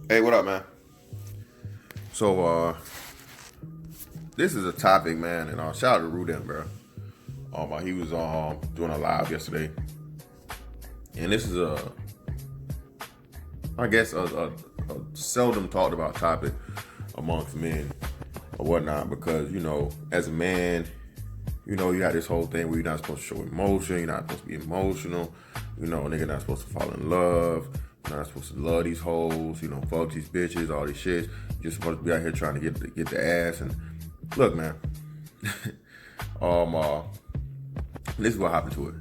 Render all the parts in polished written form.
Hey, what up, man? So, this is a topic, man, and shout out to Rudin, bro. He was doing a live yesterday, and this is I guess, a seldom talked about topic amongst men or whatnot, because as a man, you got this whole thing where you're not supposed to show emotion, you're not supposed to be emotional, nigga not supposed to fall in love. You're not supposed to love these hoes, fuck these bitches, all these shit. You're supposed to be out here trying to get the ass. And look, man, this is what happened to it.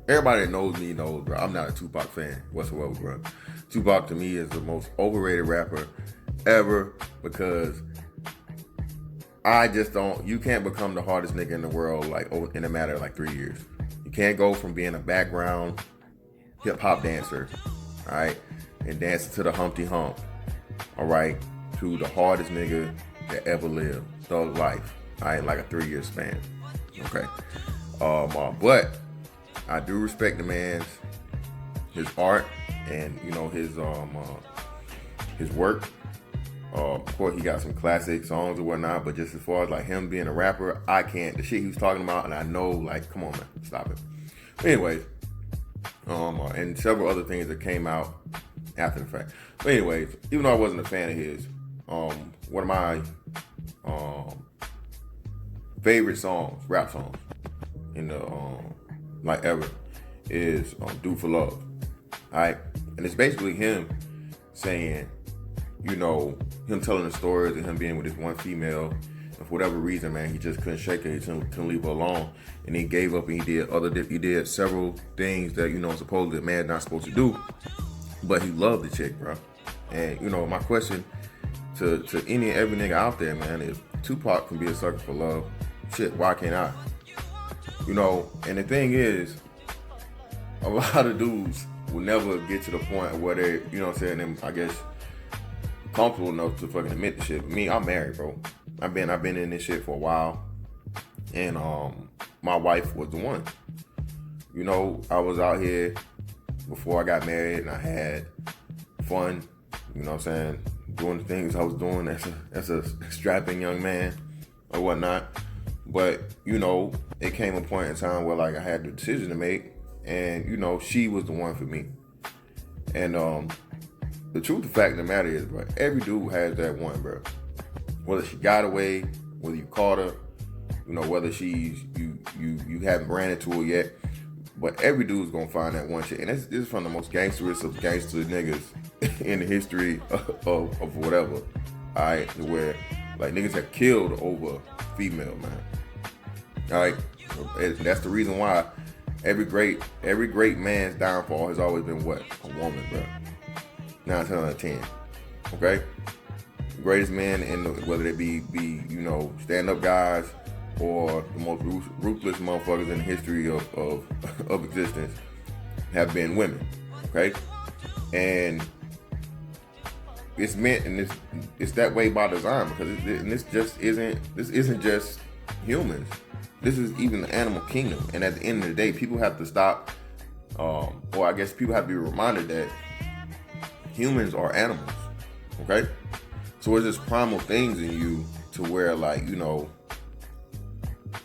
Everybody that knows me knows, bro, I'm not a Tupac fan whatsoever, bro. Tupac to me is the most overrated rapper ever, because I just don't. You can't become the hardest nigga in the world like in a matter of like 3 years. You can't go from being a background hip hop dancer, all right, and dancing to the Humpty Hump, all right, to the hardest nigga that ever lived, thug life, all right, like a 3 year span, okay. But I do respect the man's his art and his work. Of course, he got some classic songs or whatnot, but just as far as like him being a rapper, I can't. The shit he was talking about, and I know, like, come on, man, stop it. Anyways. And several other things that came out after the fact. But anyways, even though I wasn't a fan of his, one of my favorite songs, rap songs, in the like ever, is "Do for Love." Alright? And it's basically him saying, him telling the stories and him being with this one female. And for whatever reason, man, he just couldn't shake her. He couldn't leave her alone. And he gave up, and he did several things that, supposedly a man not supposed to do. But he loved the chick, bro. And, my question to any and every nigga out there, man, is Tupac can be a sucker for love. Shit, why can't I? And the thing is, a lot of dudes will never get to the point where they, I guess, comfortable enough to fucking admit the shit. But me, I'm married, bro. I've been in this shit for a while, and my wife was the one. I was out here before I got married, and I had fun. Doing the things I was doing as a strapping young man or whatnot. But it came a point in time where like I had the decision to make, and she was the one for me. And the truth, the fact of the matter is, bro, every dude has that one, bro. Whether she got away, whether you caught her, whether she's you haven't ran into her yet, but every dude's gonna find that one shit. And this is from the most gangsterous of gangster niggas in the history of whatever. Alright, where like niggas have killed over female, man. Alright, that's the reason why every great man's downfall has always been what? A woman, bro. 9 times out of 10. Okay? Greatest men whether they be stand-up guys or the most ruthless motherfuckers in the history of existence have been women. Okay? And it's meant, and it's that way by design, because this isn't just humans. This is even the animal kingdom. And at the end of the day, people have to stop, or I guess people have to be reminded that humans are animals. Okay? So there's just primal things in you to where, like,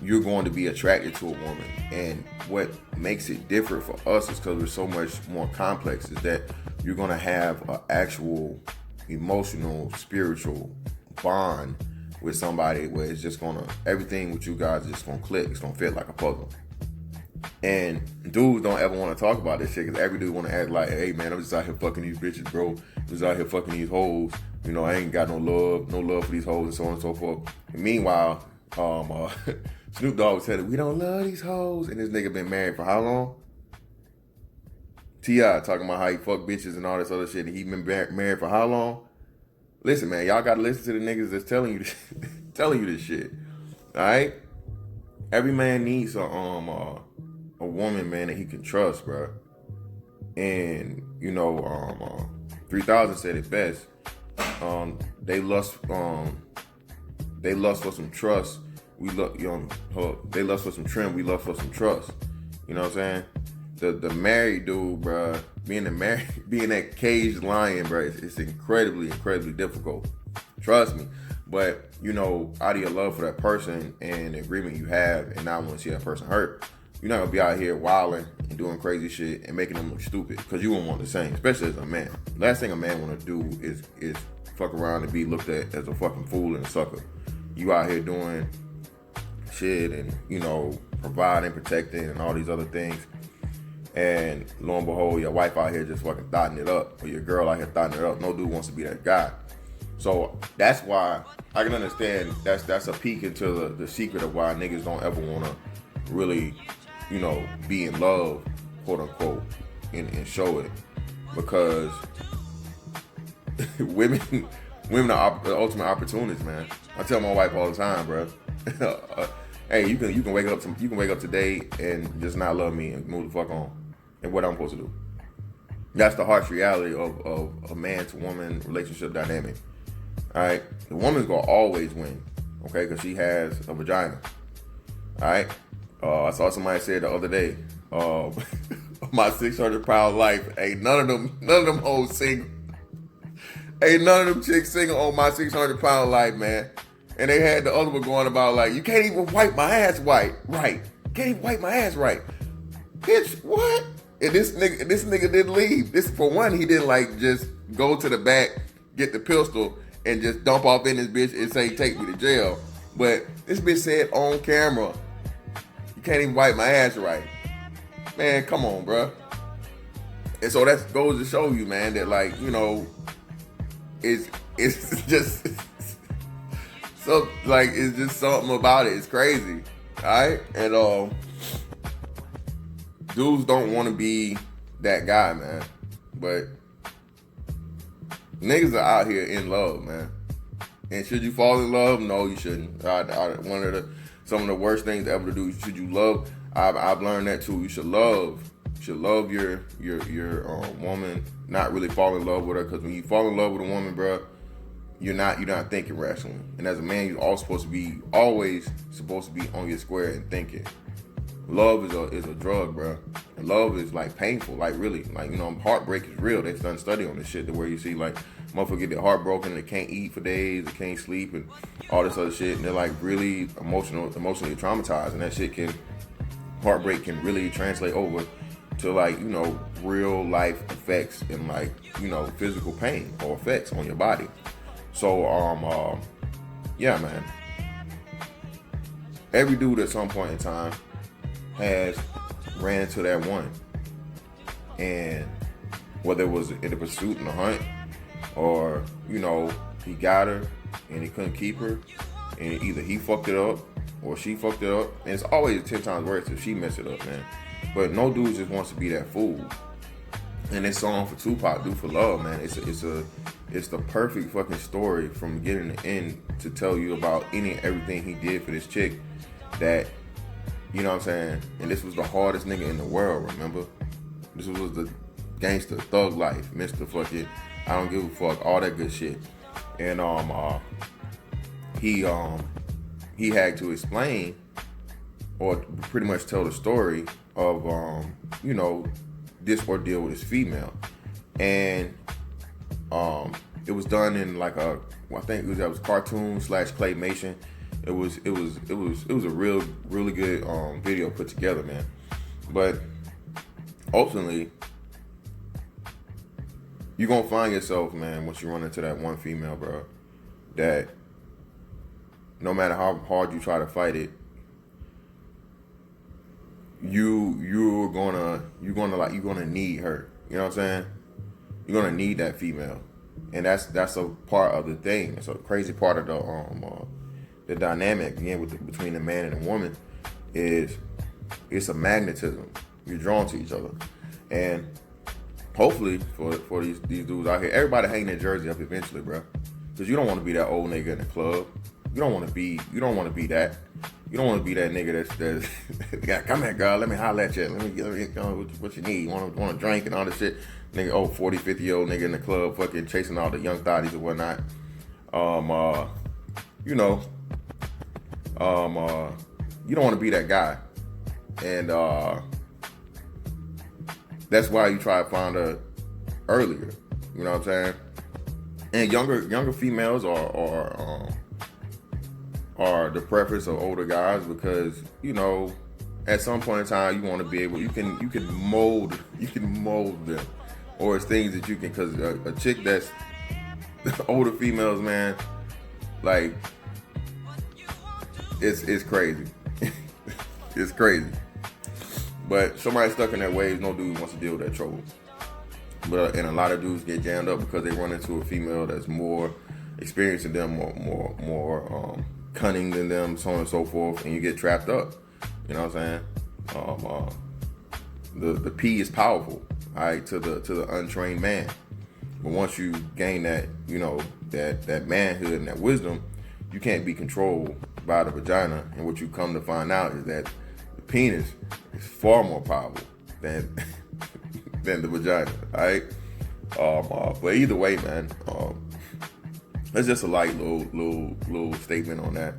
you're going to be attracted to a woman. And what makes it different for us is because we're so much more complex, is that you're going to have an actual emotional, spiritual bond with somebody where it's just going to, everything with you guys is just going to click. It's going to fit like a puzzle. And dudes don't ever want to talk about this shit, because every dude want to act like, hey man, I'm just out here fucking these bitches, bro. I'm just out here fucking these hoes. I ain't got no love for these hoes, and so on and so forth. And meanwhile, Snoop Dogg said, we don't love these hoes. And this nigga been married for how long? T.I. talking about how he fuck bitches and all this other shit, and he been married for how long? Listen, man, y'all gotta listen to the niggas that's telling you this, telling you this shit. Alright? Every man needs a woman, man, that he can trust, bro. And 3000 said it best. They lust for some trust. They lust for some trim. We lust for some trust. You know what I'm saying? The married dude, bruh, being being that caged lion, bro, it's incredibly difficult. Trust me. But, out of your love for that person and the agreement you have and not want to see that person hurt, you're not going to be out here wilding and doing crazy shit and making them look stupid, because you won't want the same, especially as a man. Last thing a man want to do is fuck around and be looked at as a fucking fool and a sucker. You out here doing shit and, providing, protecting, and all these other things. And lo and behold, your wife out here just fucking thotting it up, or your girl out here thotting it up. No dude wants to be that guy. So that's why I can understand that's a peek into the secret of why niggas don't ever want to really, be in love, quote unquote, and show it. Because women are the ultimate opportunists, man. I tell my wife all the time, bro. Hey, you can wake up today and just not love me and move the fuck on. And what I'm supposed to do. That's the harsh reality of a man to woman relationship dynamic. Alright? The woman's gonna always win. Okay? Because she has a vagina. Alright? I saw somebody say the other day, my 600-pound life, ain't none of them hoes single. Ain't none of them chicks single on my 600-pound life, man. And they had the other one going about like, you can't even wipe my ass right. Can't even wipe my ass right. Bitch, what? And this nigga didn't leave. This, for one, he didn't like just go to the back, get the pistol, and just dump off in this bitch and say, take me to jail. But this bitch said on camera, you can't even wipe my ass right. Man, come on, bro. And so that goes to show you, man, that like, it's just so like it's just something about it. It's crazy. Alright? And dudes don't want to be that guy, man. But niggas are out here in love, man. And should you fall in love? No, you shouldn't. Some of the worst things ever to do. Should you love? I've learned that too. You should love your woman. Not really fall in love with her, because when you fall in love with a woman, bro, you're not thinking rationally. And as a man, you're always supposed to be on your square and thinking. Love is a drug, bro. And love is like painful, like really, like heartbreak is real. They've done study on this shit, to where you see like motherfuckers get their heart broken and they can't eat for days, they can't sleep, and all this other shit, and they're like really emotionally traumatized, and heartbreak can really translate over to like real life effects and like physical pain or effects on your body. So yeah, man. Every dude at some point in time has ran into that one, and whether it was in the pursuit and the hunt, or he got her and he couldn't keep her, and either he fucked it up or she fucked it up, and it's always 10 times worse if she messed it up, man. But no dude just wants to be that fool. And this song for Tupac, "Do for Love," man, it's the perfect fucking story from beginning to end to tell you about any and everything he did for this chick. That, you know what I'm saying? And this was the hardest nigga in the world, remember? This was the gangster, thug life, Mr. fucking, I don't give a fuck, all that good shit. And he had to explain, or pretty much tell the story of this ordeal with his female. And it was done in like I think that was cartoon / claymation. It was a really good video put together, man. But ultimately, you're gonna find yourself, man, once you run into that one female, bro, that no matter how hard you try to fight it, you're gonna need her. You know what I'm saying? You're gonna need that female, and that's a part of the thing. It's a crazy part of the dynamic again between the man and the woman is it's a magnetism. You're drawn to each other, and hopefully for these dudes out here, everybody hang their jersey up eventually, bro. Because you don't want to be that old nigga in the club. You don't want to be that. You don't want to be that nigga that's come here, girl, let me holler at you. Let me get what you need. Want to drink and all this shit. Nigga, 40, 50-year-old nigga in the club fucking chasing all the young thotties and whatnot. You don't want to be that guy. And That's why you try to find her earlier. You know what I'm saying? And younger females are the preference of older guys because, you know, at some point in time you want to be able, you can mold them, or it's things that you can, because a chick that's older females, man, like it's crazy. It's crazy. But somebody stuck in their ways, no dude wants to deal with that trouble. But and a lot of dudes get jammed up because they run into a female that's more experienced than them, more cunning than them, so on and so forth, and you get trapped up. You know what I'm saying? The P is powerful, all right, to the untrained man. But once you gain that, you know, that manhood and that wisdom, you can't be controlled by the vagina. And what you come to find out is that the penis is far more powerful than than the vagina, all right? But either way, man, that's just a light little statement on that.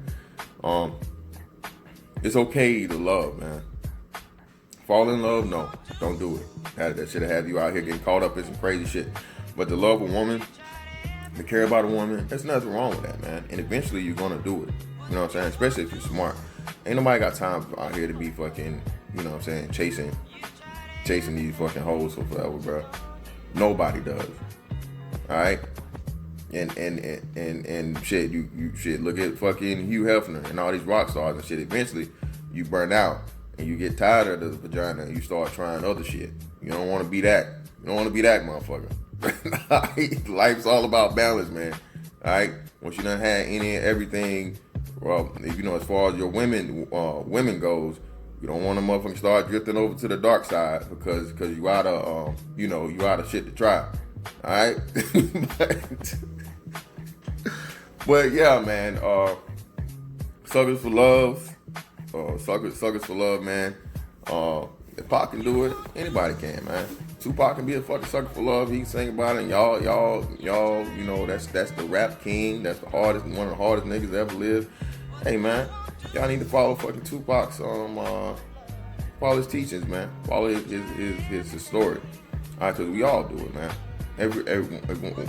It's okay to love, man. Fall in love, no, don't do it. That shit'll have you out here getting caught up in some crazy shit. But to love a woman, to care about a woman, there's nothing wrong with that, man. And eventually you're gonna do it. You know what I'm saying? Especially if you're smart. Ain't nobody got time out here to be fucking, you know what I'm saying, chasing these fucking hoes for forever, bro. Nobody does. All right. And shit, you shit. Look at fucking Hugh Hefner and all these rock stars and shit. Eventually, you burn out and you get tired of the vagina and you start trying other shit. You don't want to be that. You don't want to be that motherfucker. Life's all about balance, man. All right. Once you done had any and everything, well, you know, as far as your women goes, you don't want a motherfucker start drifting over to the dark side because you out of you out of shit to try. All right. But yeah, man. Suckers for love. Suckers for love, man. If Pac can do it, anybody can, man. Tupac can be a fucking sucker for love. He can sing about it. And y'all, you know, that's the rap king. That's the hardest, one of the hardest niggas that ever lived. Hey, man, y'all need to follow fucking Tupac's follow his teachings, man. Follow his story. All right, cause we all do it, man. Everyone.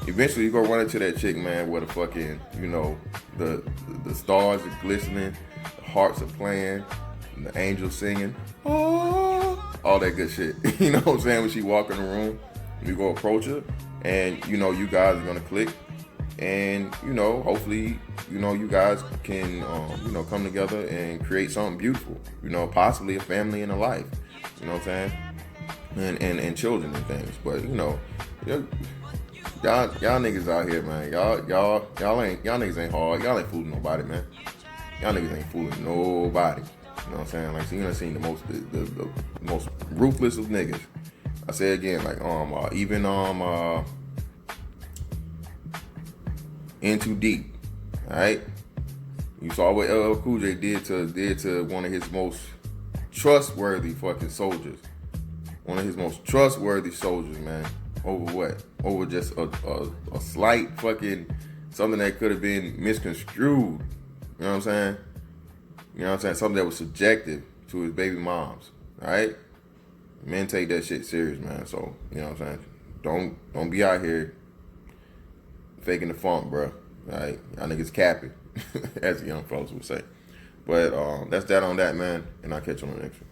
Eventually, you gonna run into that chick, man, where the fucking, you know, the stars are glistening, the harps are playing, and the angels singing, oh, all that good shit. You know what I'm saying? When she walk in the room, you go approach her, and you know you guys are gonna click, and you know hopefully you know you guys can you know come together and create something beautiful. You know, possibly a family and a life. You know what I'm saying? And children and things. But you know, y'all niggas out here, man. Y'all niggas ain't hard. Y'all ain't fooling nobody, man. Y'all niggas ain't fooling nobody. You know what I'm saying? Like, so you done seen the most ruthless of niggas. I say again, like even In Too Deep. All right, you saw what LL Cool J did to one of his most trustworthy fucking soldiers. One of his most trustworthy soldiers, man. Over what? Over just a slight fucking something that could have been misconstrued. You know what I'm saying? You know what I'm saying? Something that was subjective to his baby moms. All right? Men take that shit serious, man. So, you know what I'm saying? Don't be out here faking the funk, bro. All right? Y'all niggas capping, as the young fellas would say. But that's that on that, man. And I'll catch you on the next one.